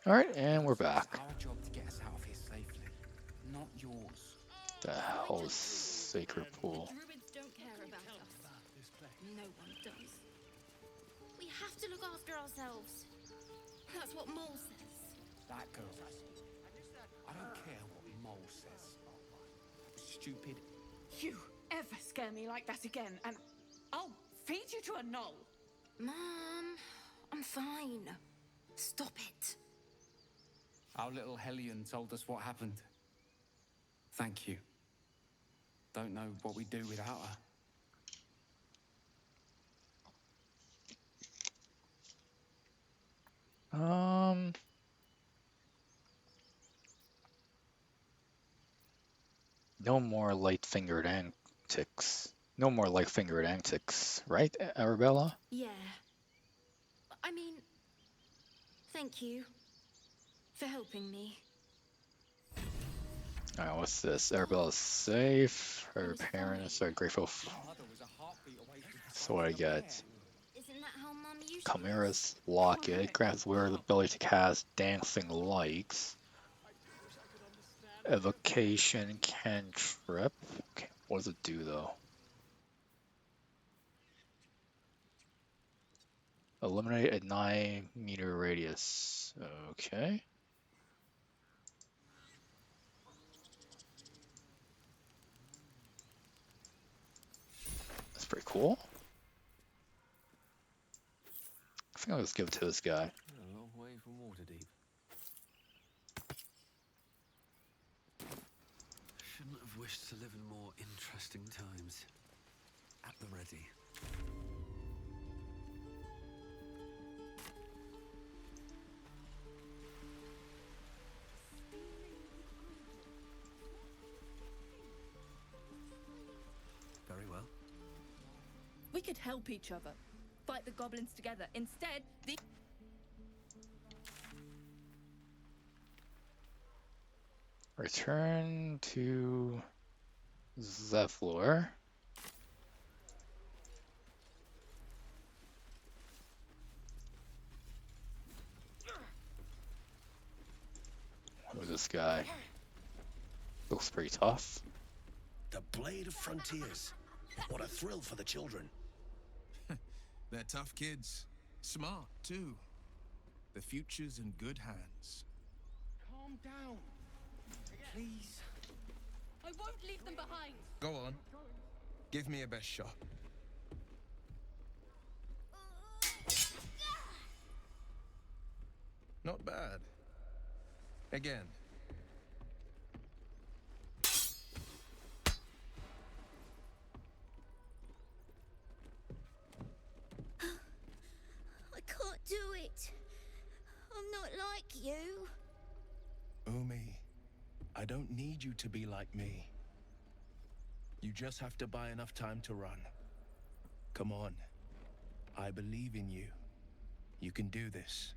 Alright, and we're back. Our job to get us out of here safely, not yours. The hell is Sacred Pool? Druids don't care about us. No one does. We have to look after ourselves. That's what Mole says. That girl. I don't care what Mole says. Stupid. You ever scare me like that again, and I'll feed you to a knoll. Mom, I'm fine. Stop it. Our little Hellion told us what happened. Thank you. Don't know what we'd do without her. No more light-fingered antics. No more light-fingered antics, right, Arabella? Yeah. I mean, thank you for helping me. Alright, what's this? Arabella's safe. Her parents are grateful. So what I get? Isn't that how Mum used to? Chimera's locket grants wearer the ability to cast dancing lights. Evocation cantrip. Okay, what does it do though? Eliminate a 9-meter radius. Okay. That's pretty cool. I think I'll just give it to this guy. A long way from Waterdeep. Shouldn't have wished to live in more interesting times. At the ready. Very well. We could help each other, fight the goblins together. Instead, the Return to Zephlor. Who's this guy? Looks pretty tough. The Blade of Frontiers. What a thrill for the children. They're tough kids. Smart, too. The future's in good hands. Calm down. Please. I won't leave them behind. Go on. Give me a best shot. Not bad. Again. I can't do it. I'm not like you. Umi, I don't need you to be like me. You just have to buy enough time to run. Come on. I believe in you. You can do this.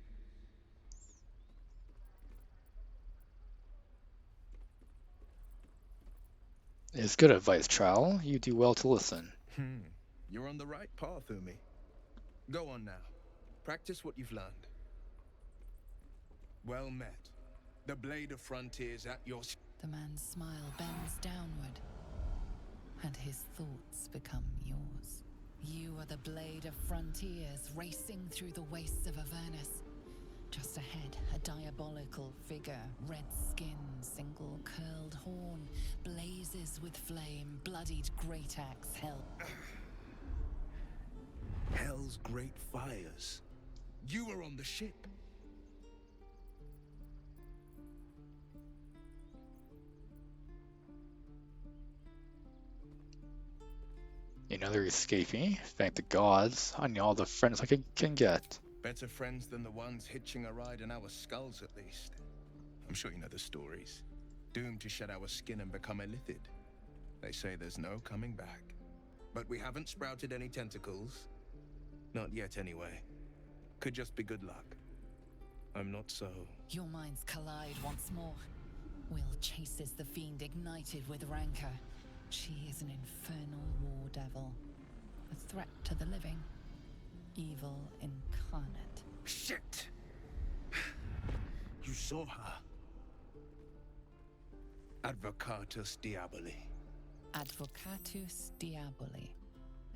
It's good advice, child. You do well to listen. You're on the right path, Umi. Go on now. Practice what you've learned. Well met. The Blade of Frontiers at your... The man's smile bends downward, and his thoughts become yours. You are the Blade of Frontiers, racing through the wastes of Avernus. Just ahead, a diabolical figure, red skin, single curled horn, blazes with flame, bloodied great axe held. Hell's great fires. You were on the ship. Another escapee. Thank the gods. I need all the friends I can get. Better friends than the ones hitching a ride in our skulls, at least. I'm sure you know the stories. Doomed to shed our skin and become illithid. They say there's no coming back. But we haven't sprouted any tentacles. Not yet, anyway. Could just be good luck. I'm not so... Your minds collide once more. Will chases the fiend ignited with rancor. She is an infernal war devil. A threat to the living. Evil incarnate. Shit! saw her. Advocatus Diaboli. Advocatus Diaboli,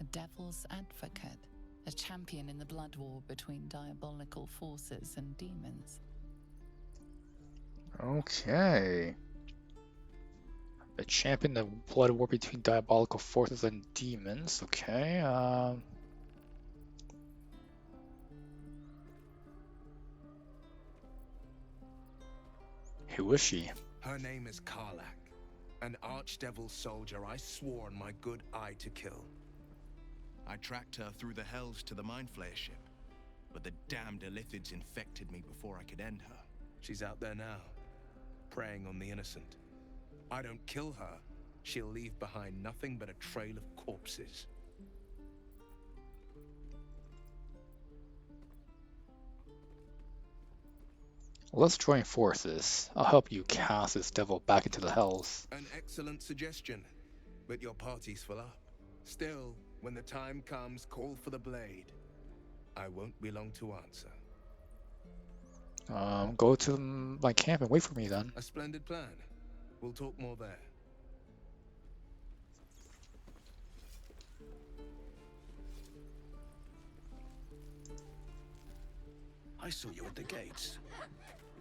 a devil's advocate, a champion in the blood war between diabolical forces and demons. Okay. A champion of blood war between diabolical forces and demons. Okay. Who is she? Her name is Karlak, an archdevil soldier I swore on my good eye to kill. I tracked her through the hells to the Mind Flayer ship, but the damned Illithids infected me before I could end her. She's out there now, preying on the innocent. I don't kill her, she'll leave behind nothing but a trail of corpses. Let's join forces. I'll help you cast this devil back into the hells. An excellent suggestion, but your party's full up. Still, when the time comes, call for the blade. I won't be long to answer. Go to my camp and wait for me then. A splendid plan. We'll talk more there. I saw you at the gates.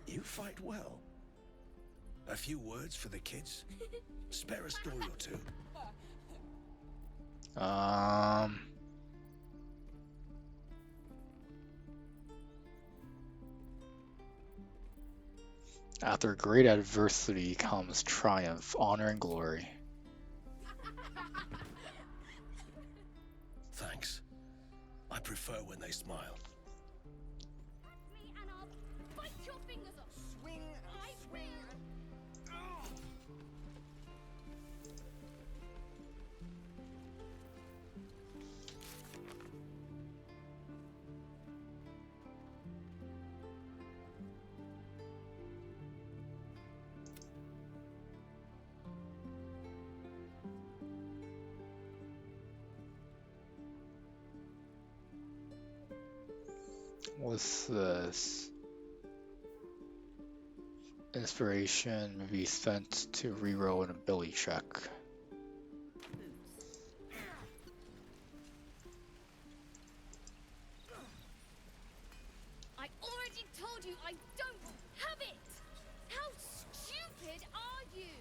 You fight well. A few words for the kids? Spare a story or two. After great adversity comes triumph, honor, and glory. Thanks. I prefer when they smile. Me and I'll bite your fingers off. Swing. I will. What's this? Inspiration may be spent to reroll an ability check. I already told you I don't have it. How stupid are you?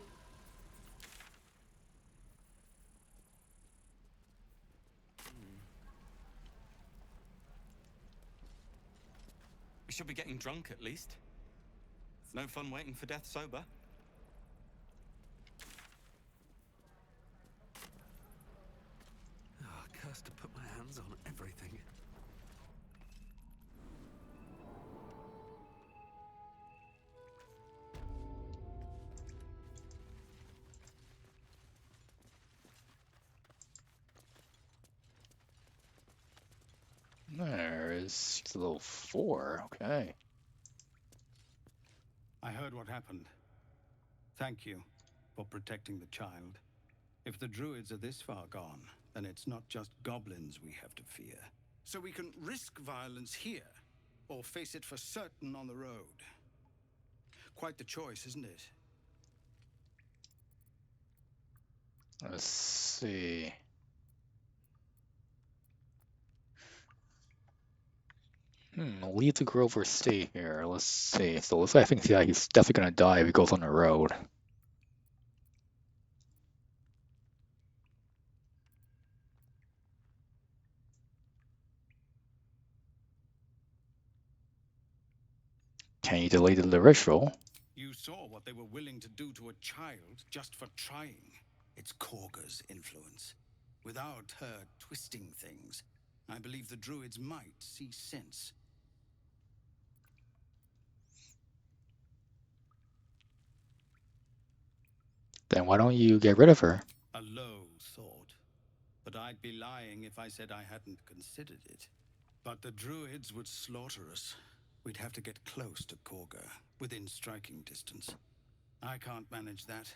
We should be getting drunk at least. It's no fun waiting for death sober. Oh, cursed to put my hands on everything. There's level 4. Okay. I heard what happened. Thank you for protecting the child. If the druids are this far gone, then it's not just goblins we have to fear. So we can risk violence here, or face it for certain on the road. Quite the choice, isn't it? Let's see. Leave the grove or stay here. Let's see. So looks like I think yeah, he's definitely gonna die if he goes on the road. Can you delay the ritual? You saw what they were willing to do to a child just for trying. It's Korga's influence. Without her twisting things, I believe the druids might see sense. Then why don't you get rid of her? A low thought. But I'd be lying if I said I hadn't considered it. But the druids would slaughter us. We'd have to get close to Korga, within striking distance. I can't manage that.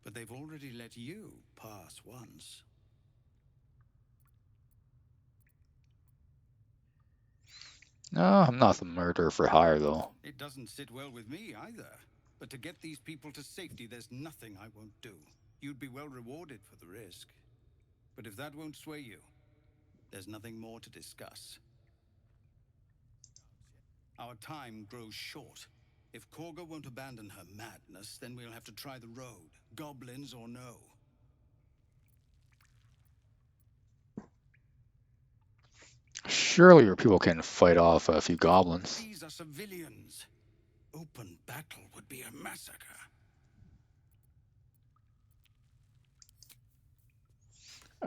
But they've already let you pass once. No, I'm not the murderer for hire, though. It doesn't sit well with me either. But to get these people to safety, there's nothing I won't do. You'd be well rewarded for the risk. But if that won't sway you, there's nothing more to discuss. Our time grows short. If Korga won't abandon her madness, then we'll have to try the road, goblins or no. Surely your people can fight off a few goblins. These are civilians. Open battle would be a massacre.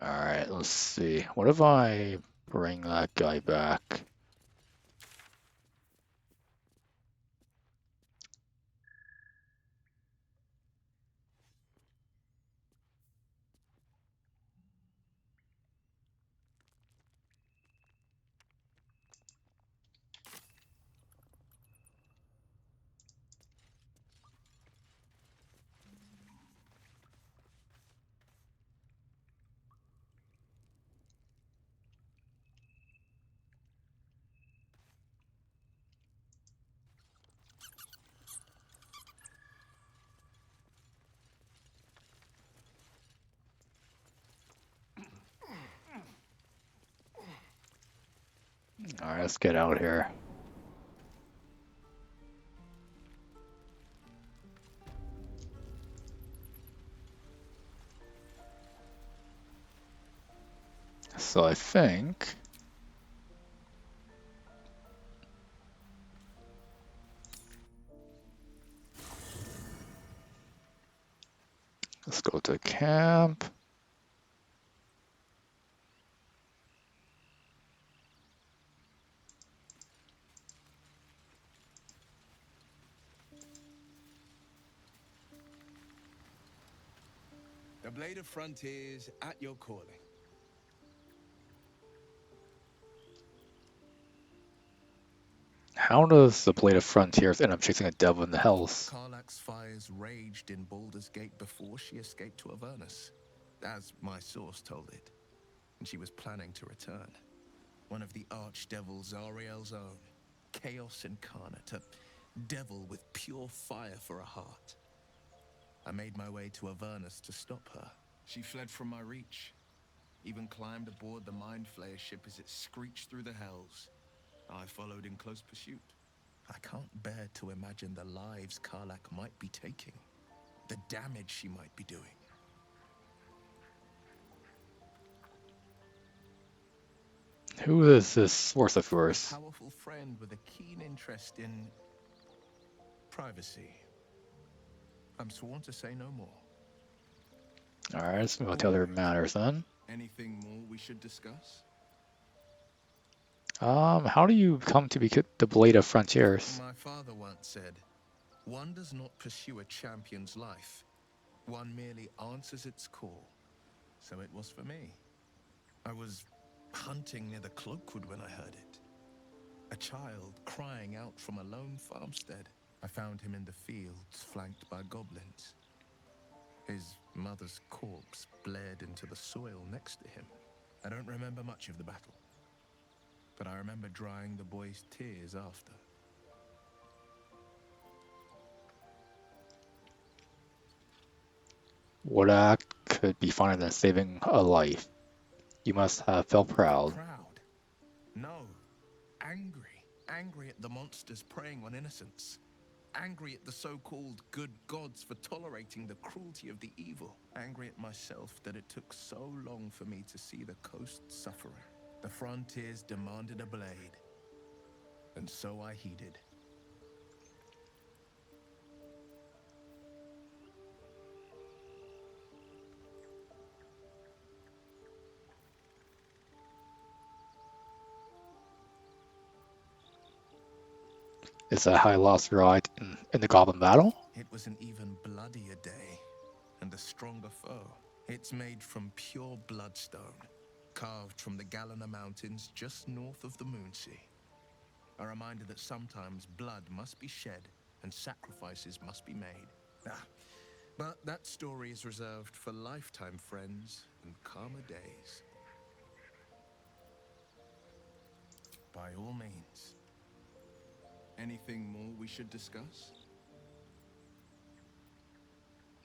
Alright, let's see. What if I bring that guy back? Alright, let's get out here. So I think... Let's go to camp. The Blade of Frontiers at your calling. How does the Blade of Frontiers end up chasing a devil in the hells? Karlach's fires raged in Baldur's Gate before she escaped to Avernus, as my source told it, and she was planning to return. One of the archdevils Ariel's own, chaos incarnate, a devil with pure fire for a heart. I made my way to Avernus to stop her. She fled from my reach, even climbed aboard the Mind Flayer ship as it screeched through the hells. I followed in close pursuit. I can't bear to imagine the lives Karlach might be taking, the damage she might be doing. Who is this source of A yours? powerful friend with a keen interest in privacy. I'm sworn to say no more. Alright, let's move on to other matters then. Anything more we should discuss? How do you come to be the Blade of Frontiers? My father once said, one does not pursue a champion's life. One merely answers its call. So it was for me. I was hunting near the Cloakwood when I heard it. A child crying out from a lone farmstead. I found him in the fields, flanked by goblins. His mother's corpse bled into the soil next to him. I don't remember much of the battle, but I remember drying the boy's tears after. What act could be funner than saving a life? You must have felt proud. Proud? No. Angry. Angry at the monsters preying on innocents. Angry at the so-called good gods for tolerating the cruelty of the evil. Angry at myself that it took so long for me to see the coast suffering. The frontiers demanded a blade, and so I heeded. Is that how I lost your eye in the Goblin battle? It was an even bloodier day, and a stronger foe. It's made from pure bloodstone, carved from the Galena Mountains just north of the Moonsea. A reminder that sometimes blood must be shed and sacrifices must be made. But that story is reserved for lifetime friends and calmer days. By all means, Anything more we should discuss?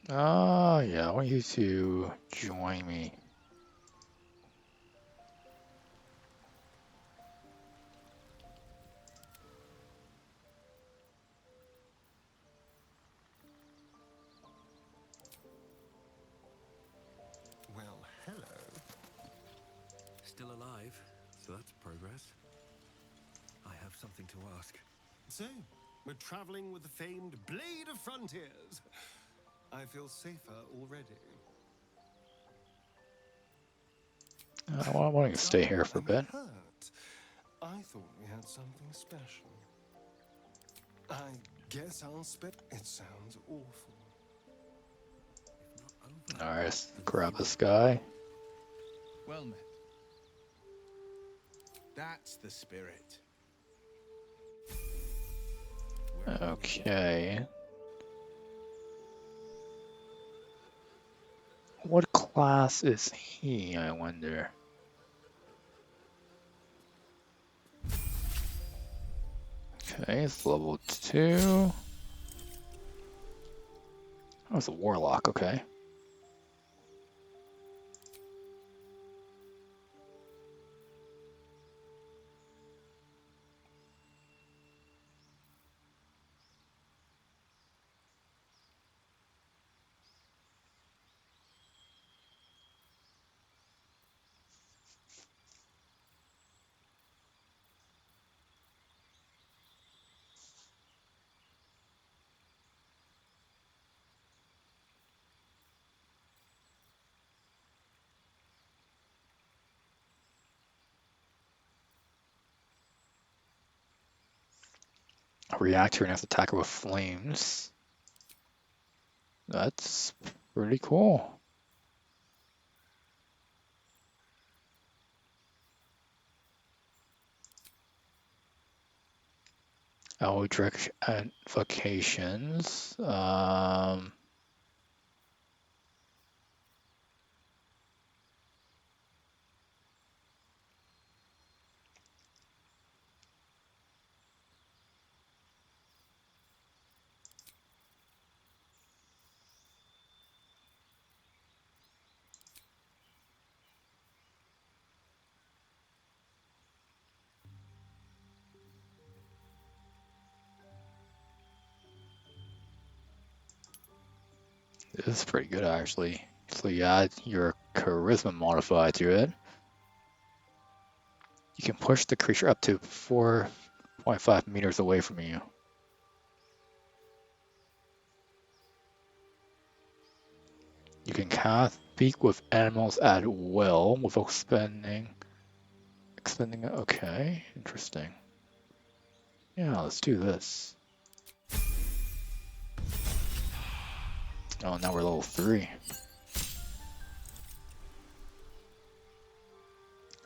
Yeah, I want you to join me. Well, hello. Still alive, so that's progress. I have something to ask. So, we're traveling with the famed Blade of Frontiers. I feel safer already. I want to stay here for a I'm bit. hurt. I thought we had something special. I guess I'll spit. It sounds awful. If not over, Alright, let's then grab fewer. this guy. Well met. That's the spirit. Where are we headed? Okay. What class is he, I wonder? Okay, it's level 2. Oh, it's a warlock, okay. A reactor and has attacker with flames. That's pretty cool. Eldritch Invocations. This is pretty good, actually. So you add your charisma modifier to it. You can push the creature up to 4.5 meters away from you. You can cast Speak with animals at will without expending it. Okay, interesting. Yeah, let's do this. Oh, now we're level 3.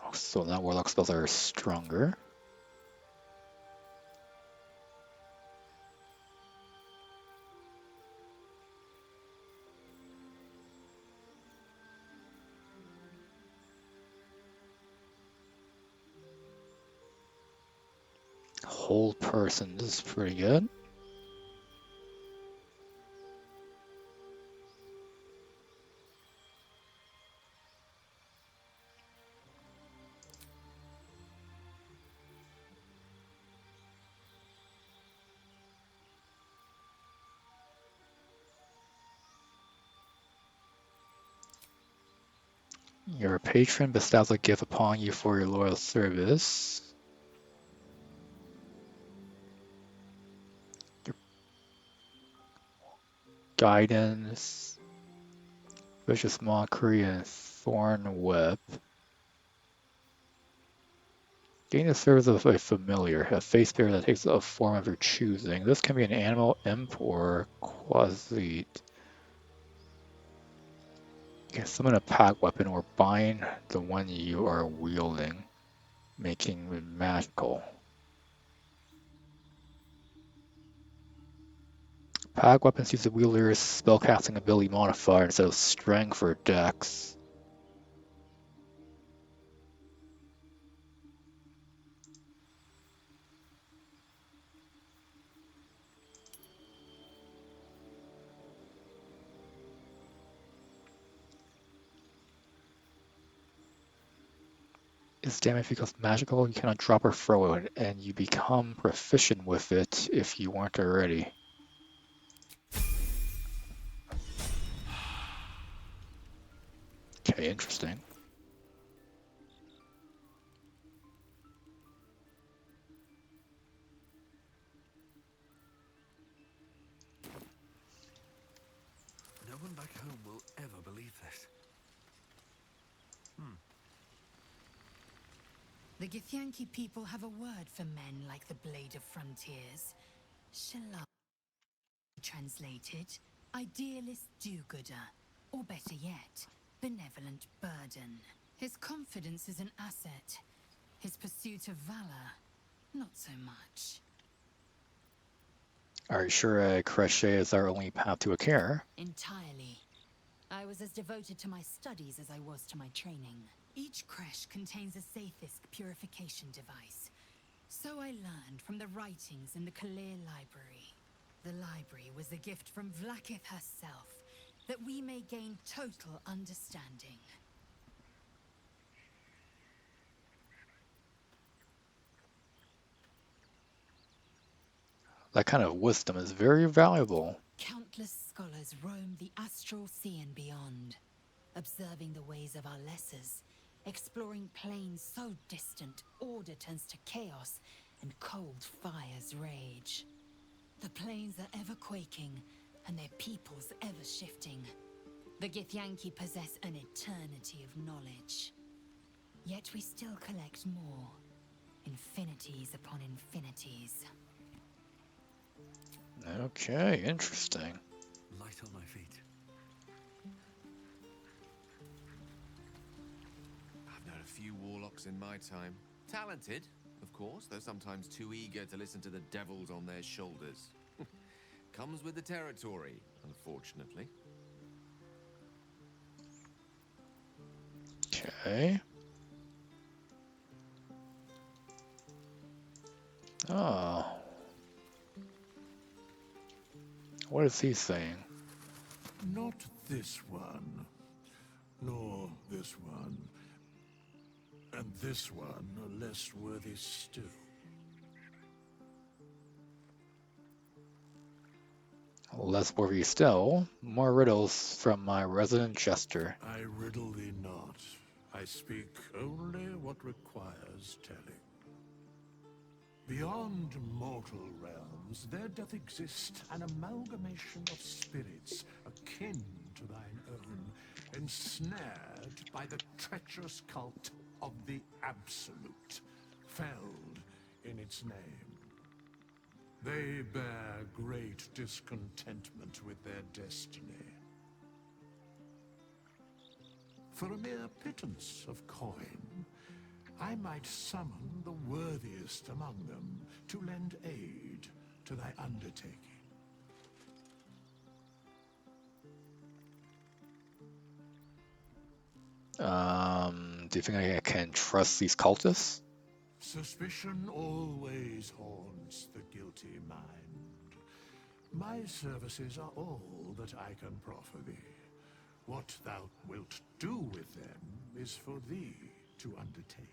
Oh, so now warlock spells are stronger. Whole person, this is pretty good. Your patron bestows a gift upon you for your loyal service. Your guidance, vicious mockery, and thorn whip. Gain the service of a familiar, a face bearer that takes a form of your choosing. This can be an animal, imp, or quasi. You can summon a pack weapon or bind the one you are wielding, making it magical. Pack weapons use the wielder's spellcasting ability modifier instead of strength or dex. Its damage becomes magical, you cannot drop or throw it, and you become proficient with it if you weren't already. Okay, interesting. No one back home will ever believe this. The Githyanki people have a word for men like the Blade of Frontiers. Shalom. Translated, idealist do-gooder, or better yet, benevolent burden. His confidence is an asset. His pursuit of valor, not so much. Are you sure a crochet is our only path to a care? Entirely. I was as devoted to my studies as I was to my training. Each creche contains a Sathisk purification device. So I learned from the writings in the Kalir Library. The library was a gift from Vlaakith herself, that we may gain total understanding. That kind of wisdom is very valuable. Countless scholars roam the astral sea and beyond, observing the ways of our lessers, exploring planes so distant order turns to chaos and cold fires rage. The planes are ever quaking, and their peoples ever shifting. The Githyanki possess an eternity of knowledge. Yet we still collect more. Infinities upon infinities. Okay, interesting. Light on my feet. I've known a few warlocks in my time. Talented, of course, though sometimes too eager to listen to the devils on their shoulders. Comes with the territory, unfortunately. Okay. Oh. What is he saying? Not this one, nor this one, and this one are less worthy still. Less worthy still. More riddles from my resident jester. I riddle thee not. I speak only what requires telling. Beyond mortal realms, there doth exist an amalgamation of spirits akin to thine own, ensnared by the treacherous cult of the Absolute, felled in its name. They bear great discontentment with their destiny. For a mere pittance of coin, I might summon the worthiest among them to lend aid to thy undertaking. Do you think I can trust these cultists? Suspicion always haunts the guilty mind. My services are all that I can proffer thee. What thou wilt do with them is for thee to undertake.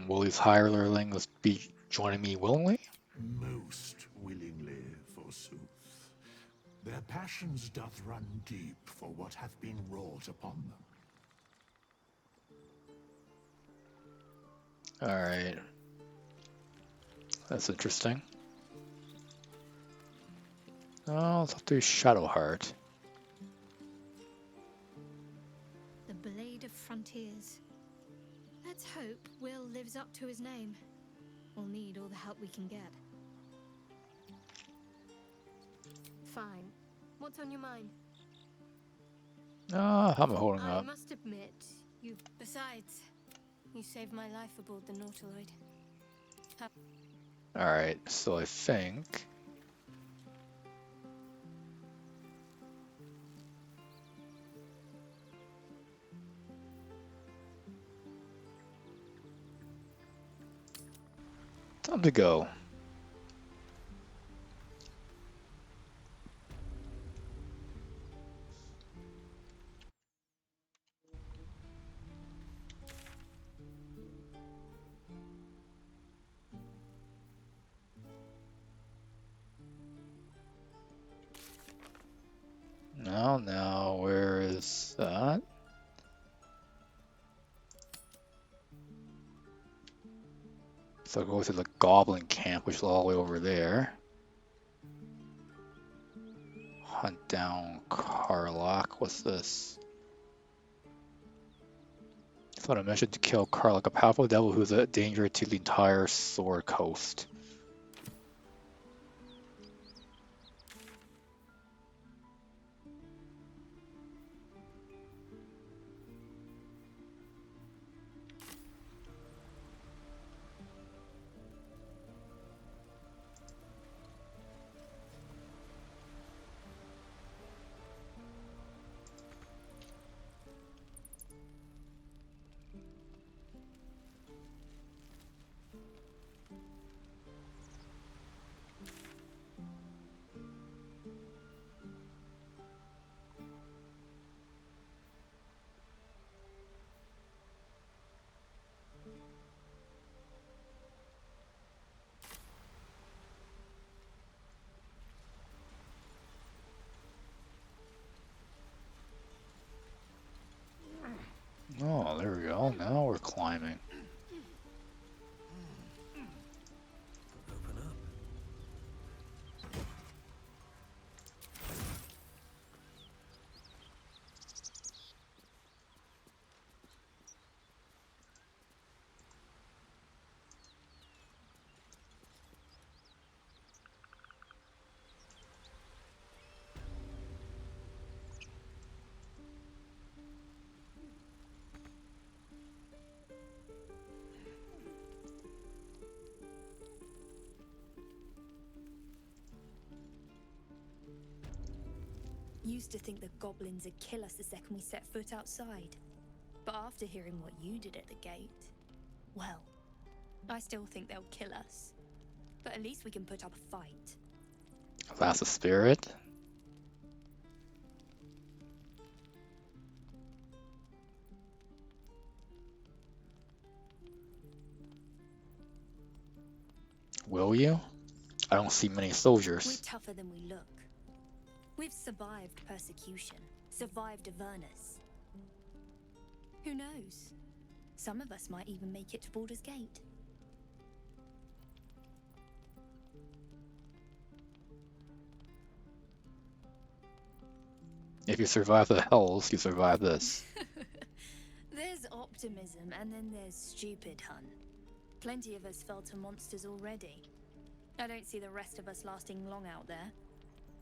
Will these hirelings be joining me willingly? Most willingly, forsooth. Their passions doth run deep for what hath been wrought upon them. Alright. That's interesting. Oh, let's have to do Shadowheart. The Blade of Frontiers. Let's hope Will lives up to his name. We'll need all the help we can get. Fine. What's on your mind? I'm holding I up. must admit, you... Besides, you saved my life aboard the Nautiloid. Alright, so I think... time to go. down now. Where is that? So go to the goblin camp, which is all the way over there. Hunt down Karlach. What's this? I thought I mentioned to kill Karlach, a powerful devil who's a danger to the entire Sword Coast. Oh, there we go. Now we're climbing. Open up. Used to think the goblins would kill us the second we set foot outside. But after hearing what you did at the gate, well, I still think they'll kill us. But at least we can put up a fight. That's a spirit. Will you? I don't see many We're soldiers. tougher than we look. We've survived persecution, survived Avernus. Who knows? Some of us might even make it to Baldur's Gate. If you survive the Hells, you survive this. There's optimism, and then there's stupid, hun. Plenty of us fell to monsters already. I don't see the rest of us lasting long out there.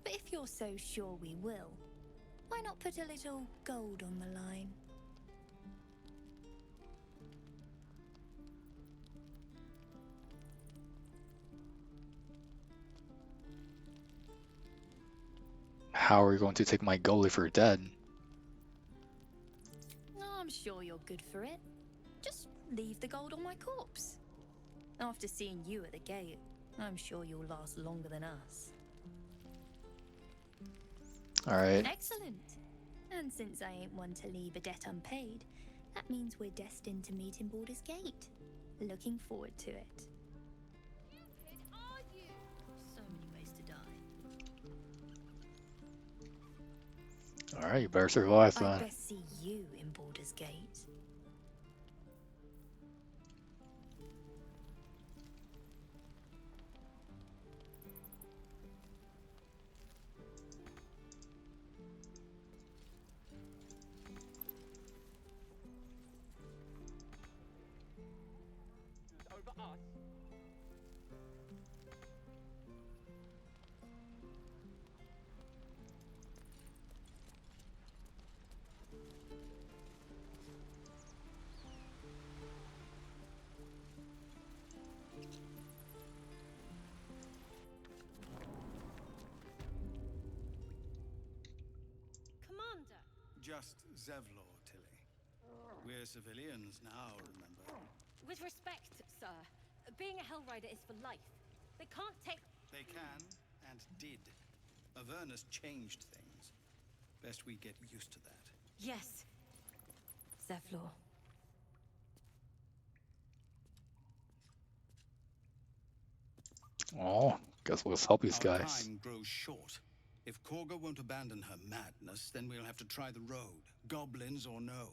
But if you're so sure we will, why not put a little gold on the line? How are you going to take my goal if you're dead? I'm sure you're good for it. Just leave the gold on my corpse. After seeing you at the gate, I'm sure you'll last longer than us. Alright. Excellent. And since I ain't one to leave a debt unpaid, that means we're destined to meet in Baldur's Gate. Looking forward to it. So many ways to die. Alright, you better survive I then. best see you in Baldur's Gate. Commander! Just Zevlor, Tilly. We're civilians now, remember? With respect, sir, being a Hellrider is for life. They can't take... They can, and did. Avernus changed things. Best we get used to that. Yes. Zevlor. Oh, guess we'll help these Our guys. time grows short. If Korga won't abandon her madness, then we'll have to try the road, goblins or no.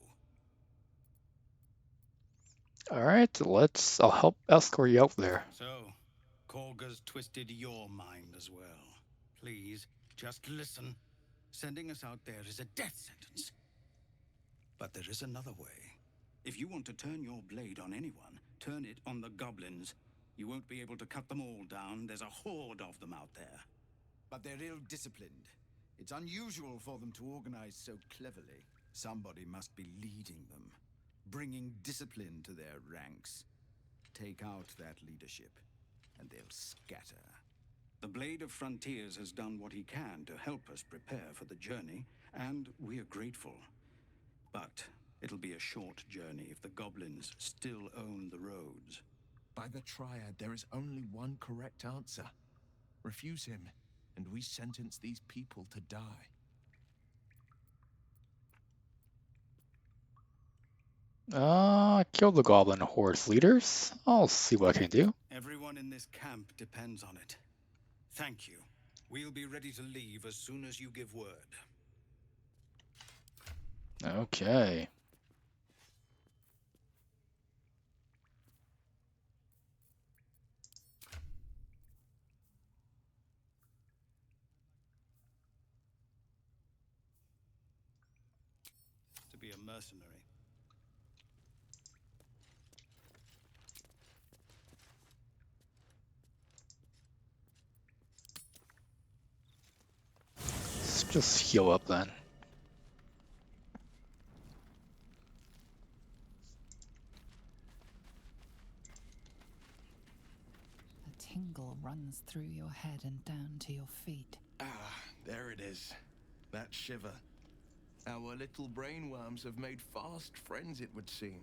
Alright, I'll help escort you out there. So, Korga's twisted your mind as well. Please, just listen. Sending us out there is a death sentence. But there is another way. If you want to turn your blade on anyone, turn it on the goblins. You won't be able to cut them all down. There's a horde of them out there. But they're ill-disciplined. It's unusual for them to organize so cleverly. Somebody must be leading them, bringing discipline to their ranks. Take out that leadership, and they'll scatter. The Blade of Frontiers has done what he can to help us prepare for the journey, and we are grateful. But it'll be a short journey if the goblins still own the roads. By the Triad, there is only one correct answer. Refuse him, and we sentence these people to die. Kill the goblin horse leaders. I'll see what I can do. Everyone in this camp depends on it. Thank you. We'll be ready to leave as soon as you give word. Okay. To be a mercenary. Let's just heal up then. A tingle runs through your head and down to your feet. Ah, there it is. That shiver. Our little brainworms have made fast friends, it would seem.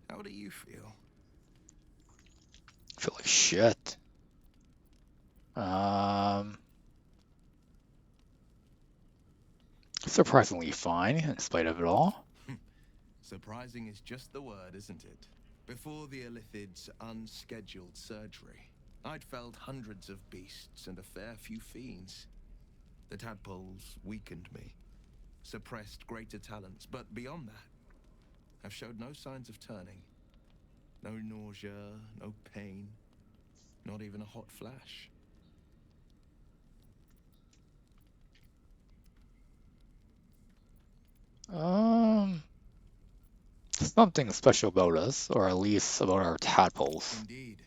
How do you feel? I feel like shit. Surprisingly fine, in spite of it all. Surprising is just the word, isn't it? Before the Illithid's unscheduled surgery, I'd felled hundreds of beasts and a fair few fiends. The tadpoles weakened me, suppressed greater talents, but beyond that, I've showed no signs of turning. No nausea, no pain, not even a hot flash. Something special about us, or at least about our tadpoles. Indeed.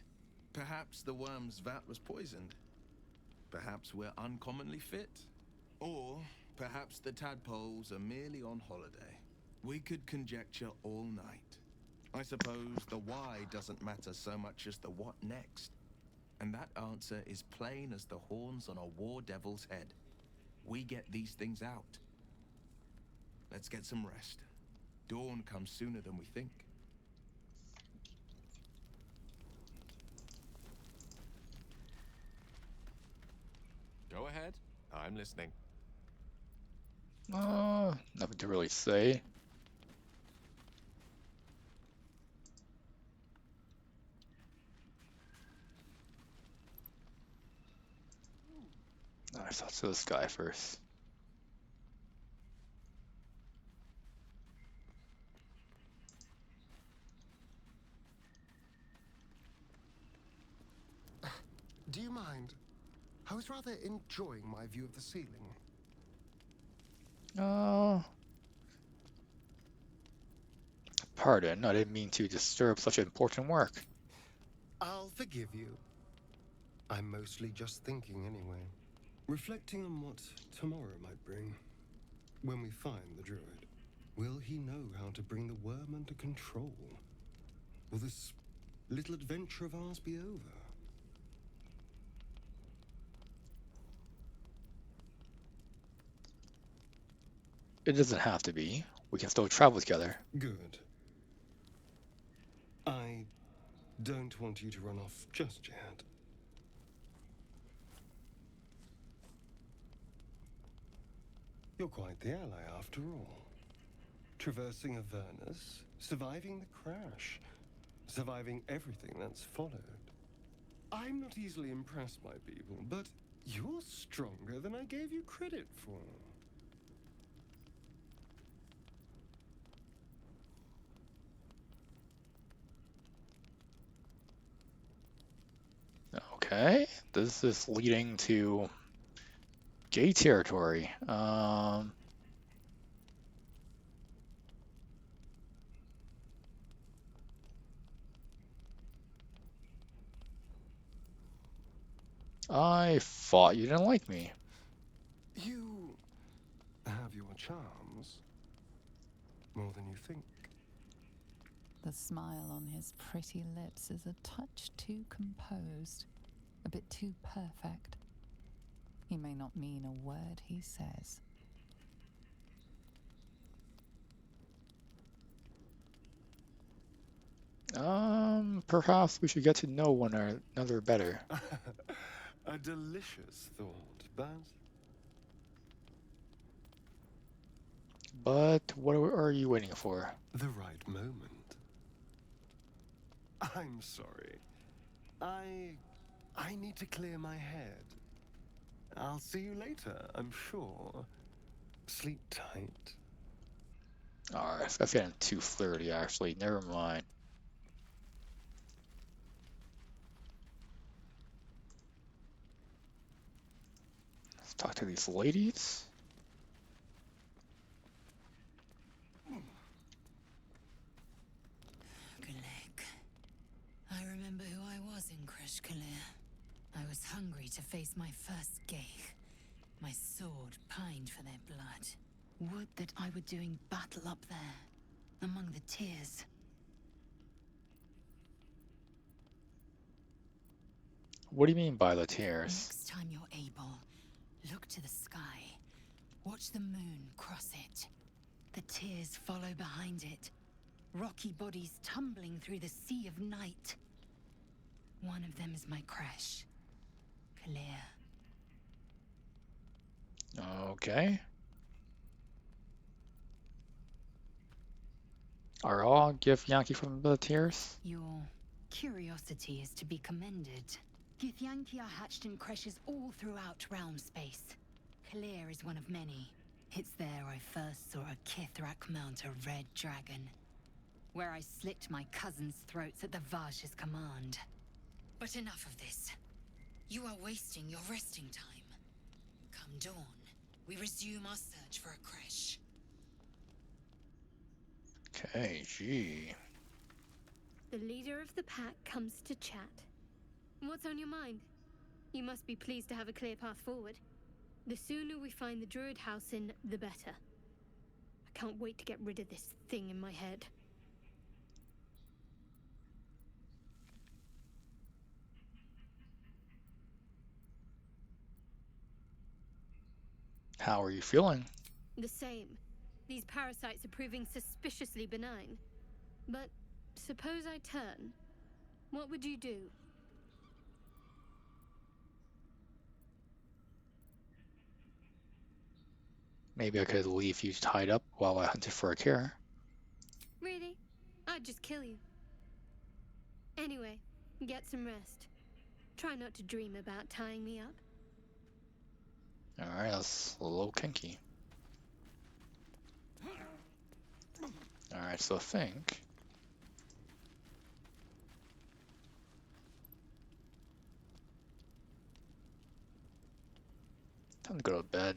Perhaps the worm's vat was poisoned. Perhaps we're uncommonly fit. Or perhaps the tadpoles are merely on holiday. We could conjecture all night. I suppose the why doesn't matter so much as the what next. And that answer is plain as the horns on a war devil's head. We get these things out. Let's get some rest. Dawn comes sooner than we think. Go ahead. I'm listening. Nothing to really say. I thought to this guy first. Do you mind? I was rather enjoying my view of the ceiling. Pardon, I didn't mean to disturb such important work. I'll forgive you. I'm mostly just thinking anyway. Reflecting on what tomorrow might bring. When we find the druid, will he know how to bring the worm under control? Will this little adventure of ours be over? It doesn't have to be. We can still travel together. Good. I don't want you to run off just yet. You're quite the ally after all. Traversing Avernus, surviving the crash, surviving everything that's followed. I'm not easily impressed by people, but You're stronger than I gave you credit for. Okay, this is leading to gay territory. I thought you didn't like me. You have your charms. More than you think. The smile on his pretty lips is a touch too composed, a bit too perfect. He may not mean a word he says. Perhaps we should get to know one another better. A delicious thought, But what are you waiting for? the right moment. I'm sorry. I need to clear my head. I'll see you later, I'm sure. Sleep tight. Alright, that's getting too flirty actually. Never mind. Let's talk to these ladies. Galek. I remember who I was in Kresh Kalir. I was hungry to face my first Geich. My sword pined for their blood. Would that I were doing battle up there, among the tears. What do you mean by the tears? Next time you're able, look to the sky. Watch the moon cross it. The tears follow behind it. Rocky bodies tumbling through the sea of night. One of them is my Kresh. Kalir. Okay. Are all Githyanki from the tears? Your curiosity is to be commended. Githyanki are hatched in creches all throughout realm space. Kalir is one of many. It's there I first saw a Kithrak mount a red dragon. Where I slit my cousins' throats at the Vaj's command. But enough of this. You are wasting your resting time. Come dawn, we resume our search for a creche. Okay, gee. The leader of the pack comes to chat. What's on your mind? You must be pleased to have a clear path forward. The sooner we find the druid house in, the better. I can't wait to get rid of this thing in my head. How are you feeling? The same. These parasites are proving suspiciously benign. But suppose I turn. What would you do? Maybe I could leave you tied up while I hunted for a cure. Really? I'd just kill you. Anyway, get some rest. Try not to dream about tying me up. Alright, that's a little kinky. Alright, so I think... time to go to bed.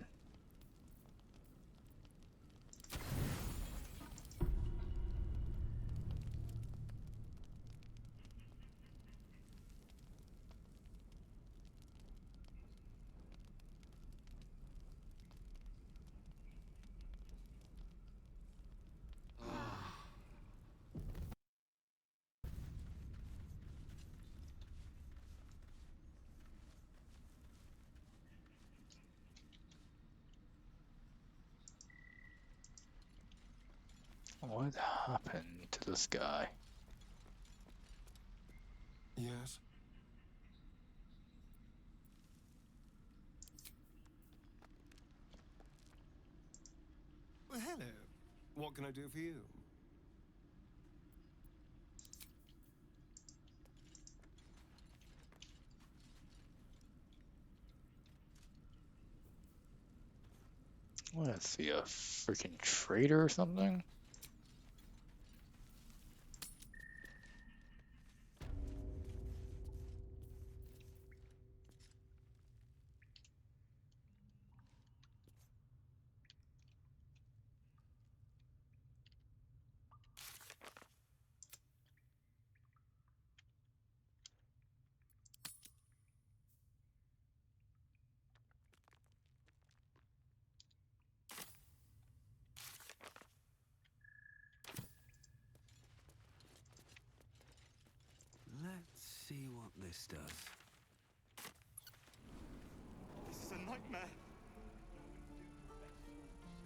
What happened to this guy? Yes? Well, hello. What can I do for you? Let's see, a freaking traitor or something? Let's see what this does. This is a nightmare.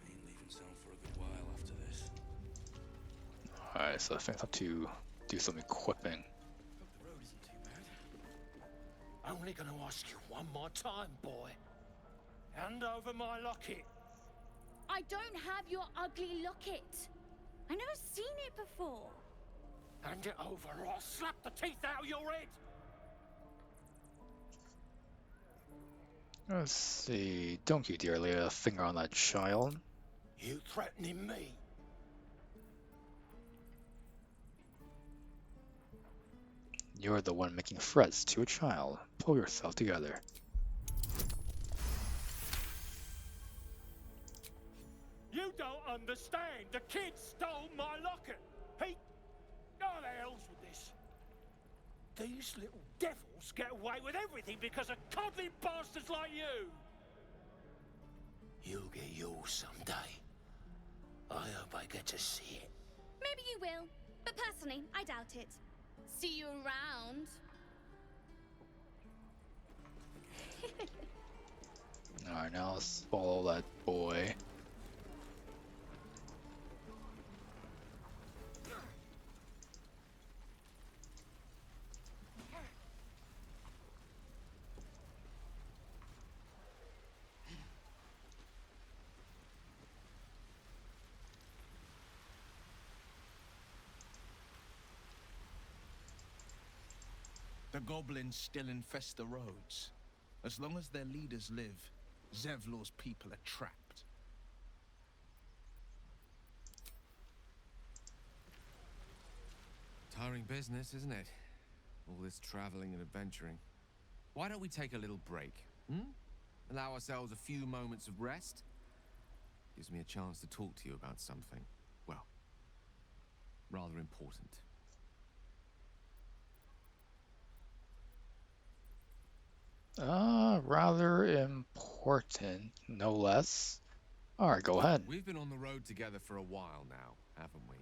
Ain't leaving town for a good while after this. Alright, so I think I have to do some equipping. The road isn't too bad. Only gonna ask you one more time, boy. Hand over my locket. I don't have your ugly locket. I've never seen it before. Hand it over or I'll slap the teeth out of your head. Let's see, don't you dare lay a finger on that child. You threatening me? You're the one making threats to a child. Pull yourself together. You don't understand. The kid stole my locket. He... Oh, the hell's with this? These little devils get away with everything because of coddling bastards like you. You'll get yours someday. I hope I get to see it. Maybe you will, but personally, I doubt it. See you around. Alright, now let's follow that boy. The goblins still infest the roads. As long as their leaders live, Zevlor's people are trapped. Tiring business, isn't it? All this traveling and adventuring. Why don't we take a little break, hmm? Allow ourselves a few moments of rest? Gives me a chance to talk to you about something, well, rather important. Rather important, no less. Alright, go ahead. We've been on the road together for a while now, haven't we?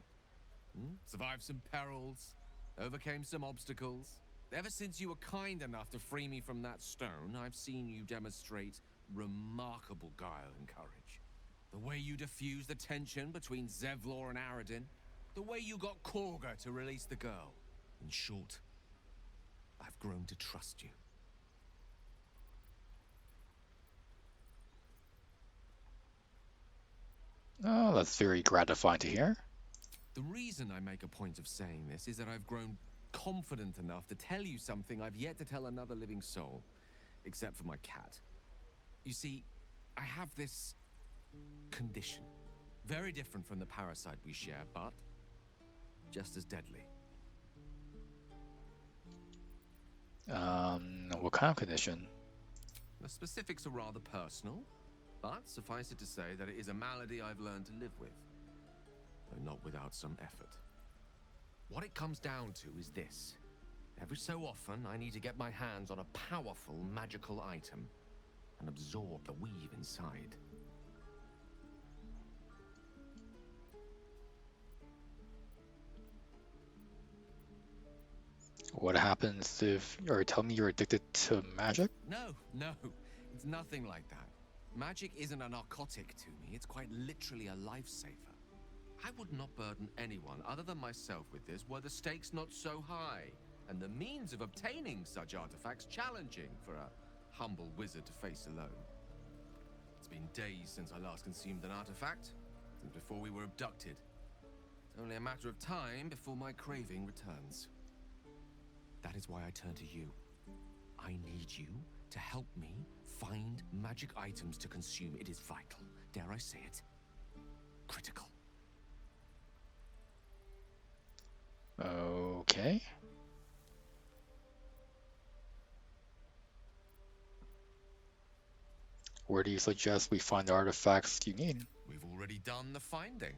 Survived some perils, overcame some obstacles. Ever since you were kind enough to free me from that stone, I've seen you demonstrate remarkable guile and courage. The way you diffused the tension between Zevlor and Aradin, the way you got Korga to release the girl. In short, I've grown to trust you. Oh, that's very gratifying to hear. The reason I make a point of saying this is that I've grown confident enough to tell you something I've yet to tell another living soul, except for my cat. You see, I have this condition, very different from the parasite we share, but just as deadly. What kind of condition? The specifics are rather personal, but suffice it to say that it is a malady I've learned to live with, though not without some effort. What it comes down to is this. Every so often, I need to get my hands on a powerful magical item and absorb the weave inside. What happens if, or tell me you're addicted to magic? No, it's nothing like that. Magic isn't a narcotic to me, it's quite literally a lifesaver. I would not burden anyone other than myself with this were the stakes not so high, and the means of obtaining such artifacts challenging for a humble wizard to face alone. It's been days since I last consumed an artifact, since before we were abducted. It's only a matter of time before my craving returns. That is why I turn to you. I need you to help me find magic items to consume. It is vital. Dare I say it? Critical. Okay. Where do you suggest we find the artifacts you need? We've already done the finding.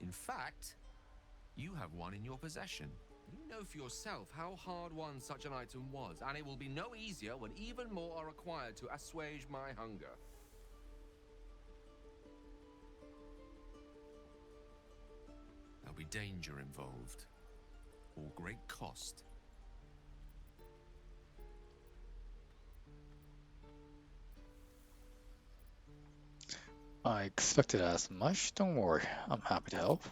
In fact, you have one in your possession. You know for yourself how hard-won such an item was, and it will be no easier when even more are required to assuage my hunger. There'll be danger involved, or great cost. I expected as much. Don't worry, I'm happy to help.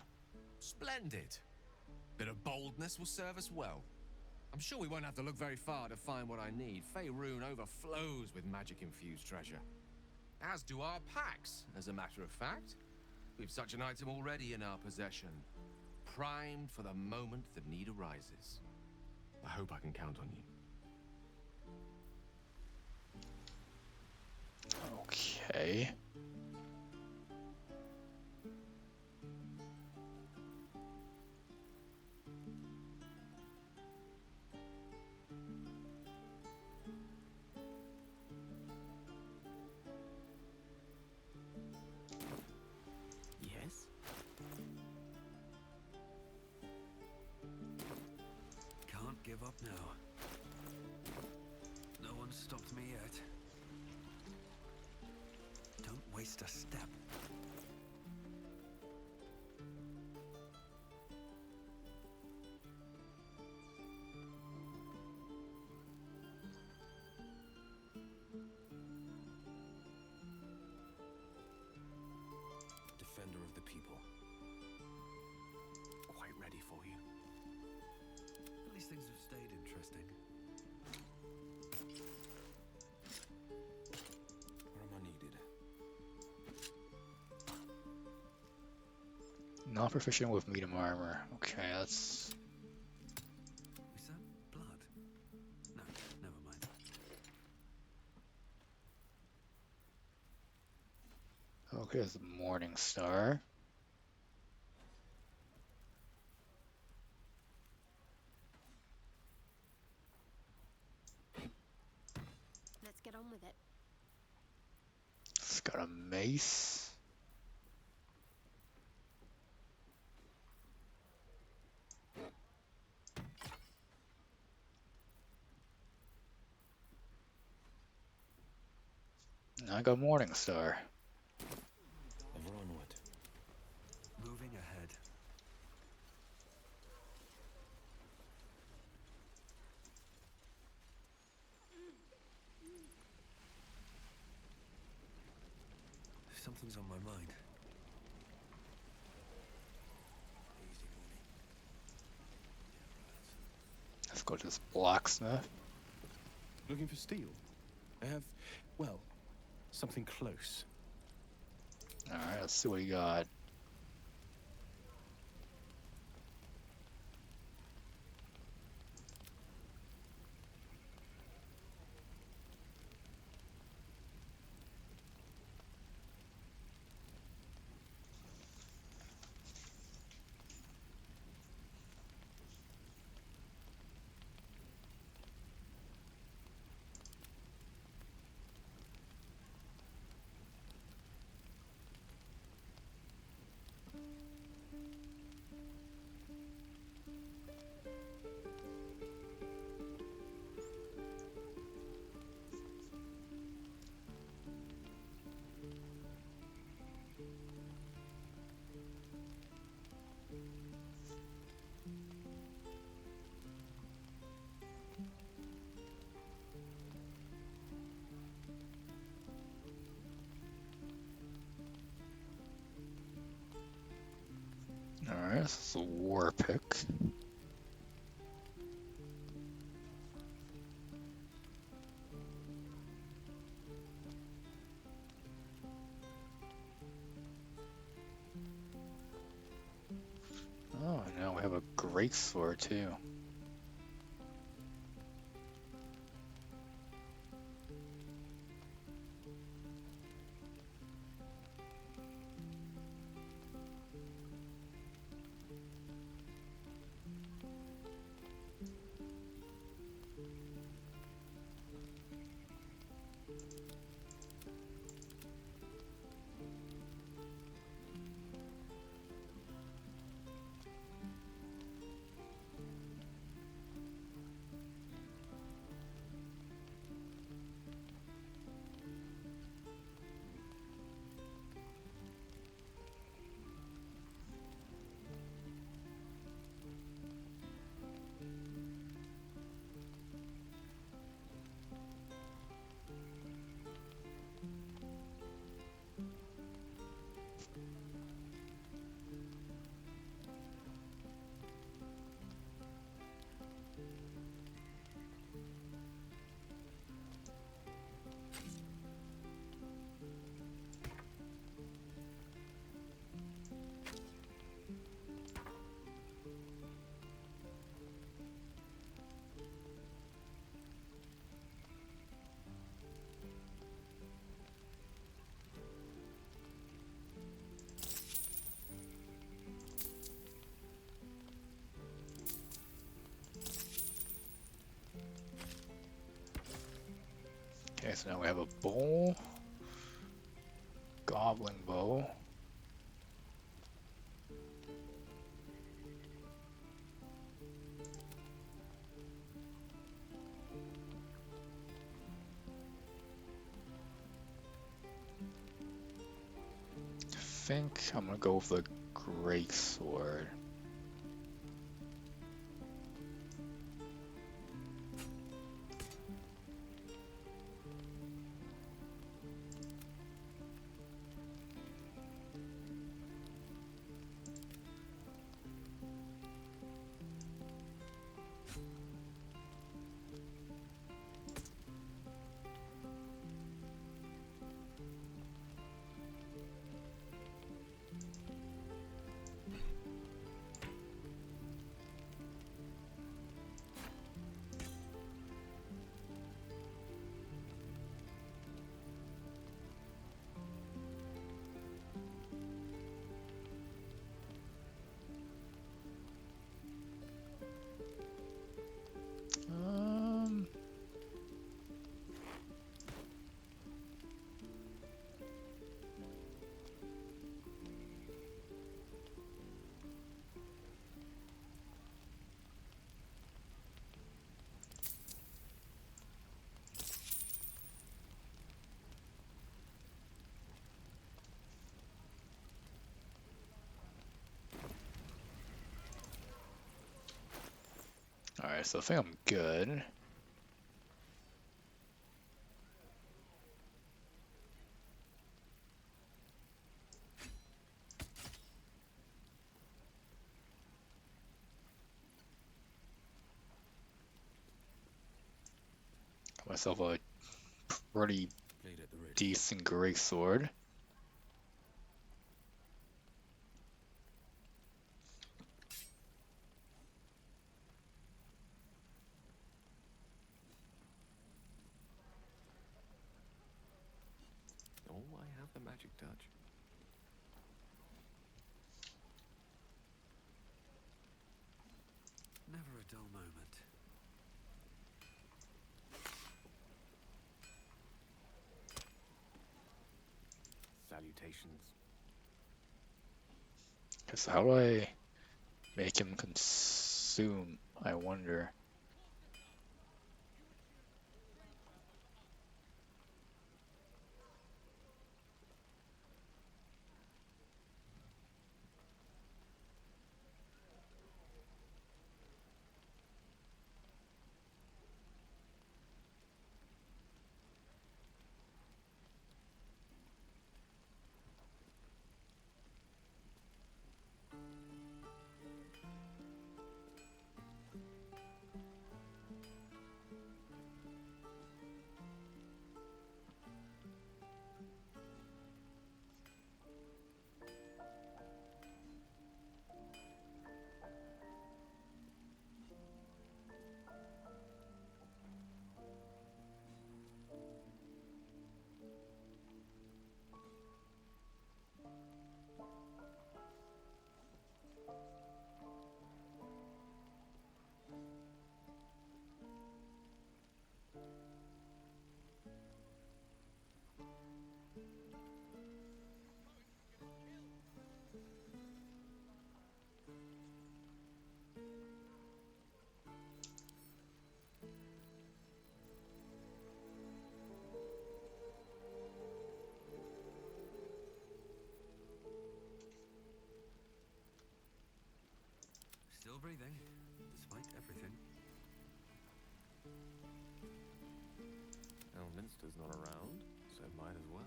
Splendid. Bit of boldness will serve us well. I'm sure we won't have to look very far to find what I need. Faerun overflows with magic-infused treasure. As do our packs, as a matter of fact. We've such an item already in our possession. Primed for the moment the need arises. I hope I can count on you. Okay. Yes? Can't give up now. No one's stopped me yet. Don't waste a step. Defender of the people. Quite ready for you. At least things have stayed interesting. Where am I needed? Not proficient with medium armor. Okay, that's... Is that blood? No, never mind. Okay, it's the Morning Star. Let's get on with it. It's got a mace. And I got Morning Star. Ever onward. Moving ahead. Something's on my mind. Let's go to this blacksmith. Looking for steel? I have, well, something close. Alright, let's see what you got. Alright, this is a war pick. Oh, now we have a great sword too. Okay, so now we have a bowl, goblin bow. I think I'm gonna go with the great sword. Alright, so I think I'm good. Got myself a pretty decent great sword. Oh, I have the magic touch. Never a dull moment. Salutations. Okay, so how do I make him consume, I wonder? Still breathing, despite everything. Elminster's not around, so might as well.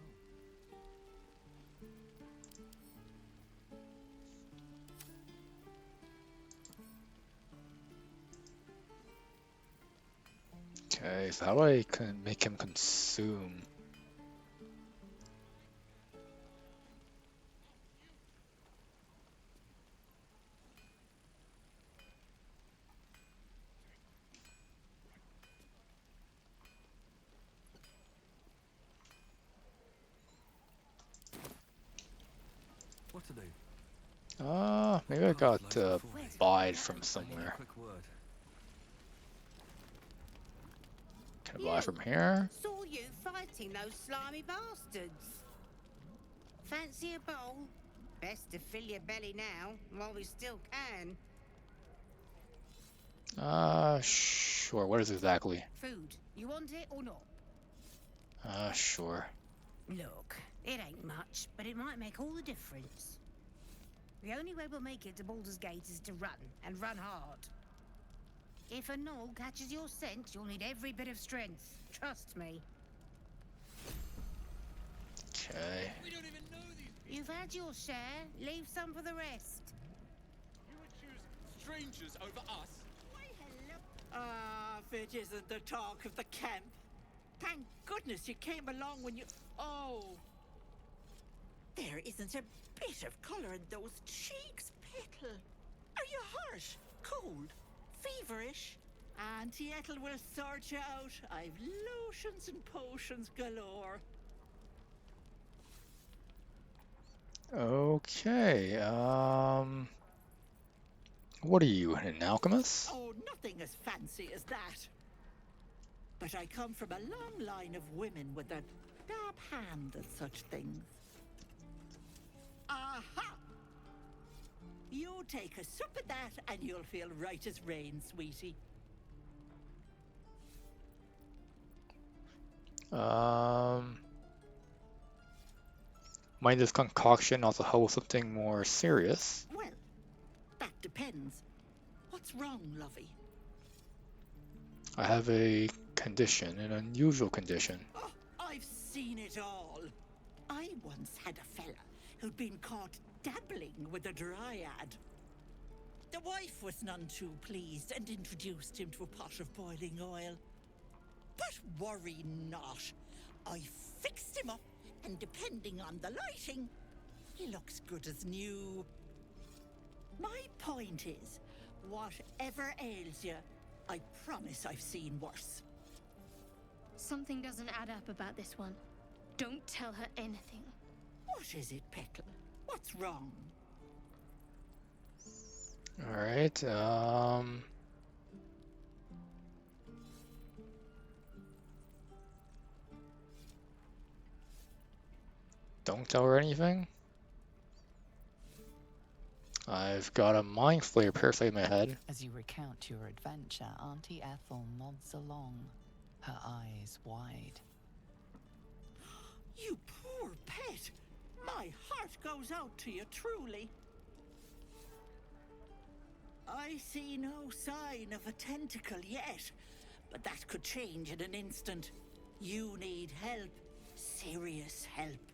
Okay, so how do I make him consume? What to do? Maybe I got buy it from somewhere. Can I buy from here? Saw you fighting those slimy bastards. Fancy a bowl? Best to fill your belly now, while we still can. Sure. What is exactly? Food. You want it or not? Sure. Look, it ain't much, but it might make all the difference. The only way we'll make it to Baldur's Gate is to run, and run hard. If a gnoll catches your scent, you'll need every bit of strength. Trust me. Okay. We don't even know these people. You've had your share. Leave some for the rest. You would choose strangers over us? Why, hello. Ah, if it isn't the talk of the camp. Thank goodness you came along when you... Oh. There isn't a bit of colour in those cheeks, Petal. Are you harsh, cold, feverish? Auntie Ethel will sort you out. I've lotions and potions galore. Okay. What are you, an alchemist? Oh, nothing as fancy as that. But I come from a long line of women with a dab hand at such things. Aha! You take a sip of that and you'll feel right as rain, sweetie. Might this concoction also hold something more serious? Well, that depends. What's wrong, lovey? I have a condition, an unusual condition. Oh, I've seen it all. I once had a fella who'd been caught dabbling with a dryad. The wife was none too pleased and introduced him to a pot of boiling oil. But worry not. I fixed him up, and depending on the lighting, he looks good as new. My point is, whatever ails you, I promise I've seen worse. Something doesn't add up about this one. Don't tell her anything. What is it, Petal? What's wrong? Alright, don't tell her anything. I've got a mind flayer parasite in my head. As you recount your adventure, Auntie Ethel nods along, her eyes wide. You poor pet! My heart goes out to you, truly. I see no sign of a tentacle yet, but that could change in an instant. You need help. Serious help.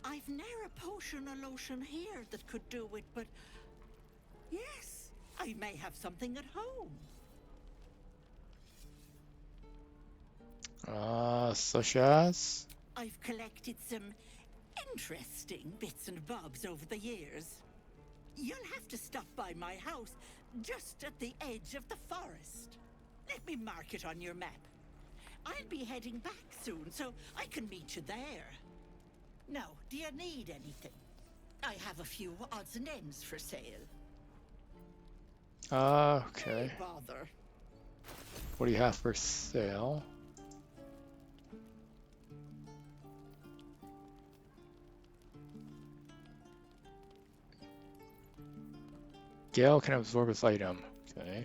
I've ne'er a potion or lotion here that could do it, but... yes, I may have something at home. Such as? I've collected some interesting bits and bobs over the years. You'll have to stop by my house, just at the edge of the forest. Let me mark it on your map. I'll be heading back soon, so I can meet you there. Now, do you need anything? I have a few odds and ends for sale. Okay. Don't bother. What do you have for sale? Gale can absorb this item. Okay.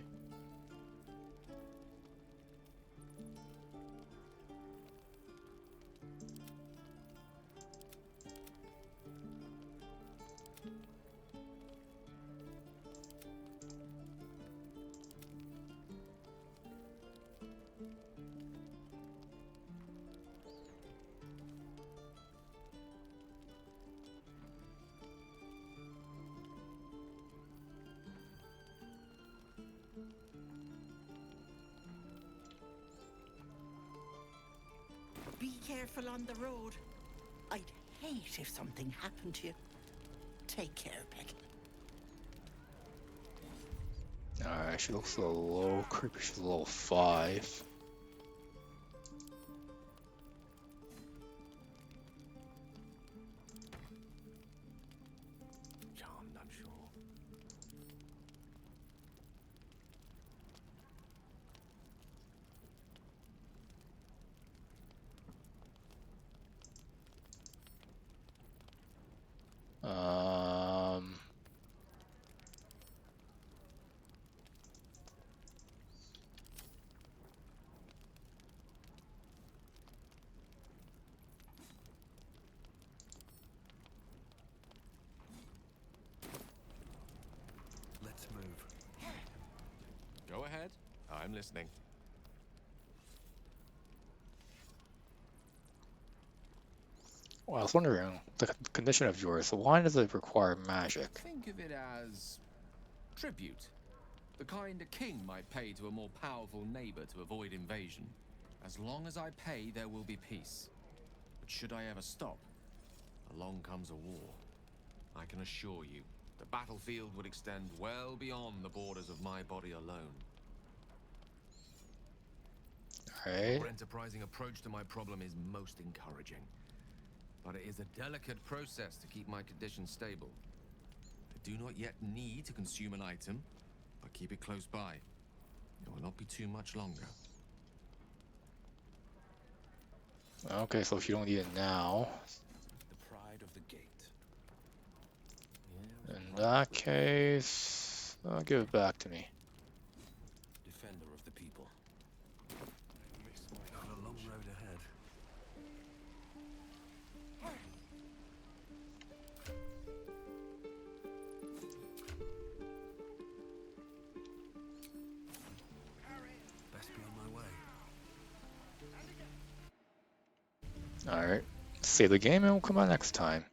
Be careful on the road. I'd hate if something happened to you. Take care, Petal. Alright, she looks a little creepy. She's a level 5. Charmed, I'm sure. I'm listening. Well, I was wondering, the condition of yours, why does it require magic? Think of it as tribute. The kind a king might pay to a more powerful neighbor to avoid invasion. As long as I pay, there will be peace. But should I ever stop, along comes a war. I can assure you, the battlefield would extend well beyond the borders of my body alone. Alright. Your enterprising approach to my problem is most encouraging. But it is a delicate process to keep my condition stable. I do not yet need to consume an item, but keep it close by. It will not be too much longer. Okay, so if you don't need it now, The pride of the gate. in that case, give it back to me. Defender of the people. Got a long road ahead. Best be on my way. Alright, save the game and we'll come on next time.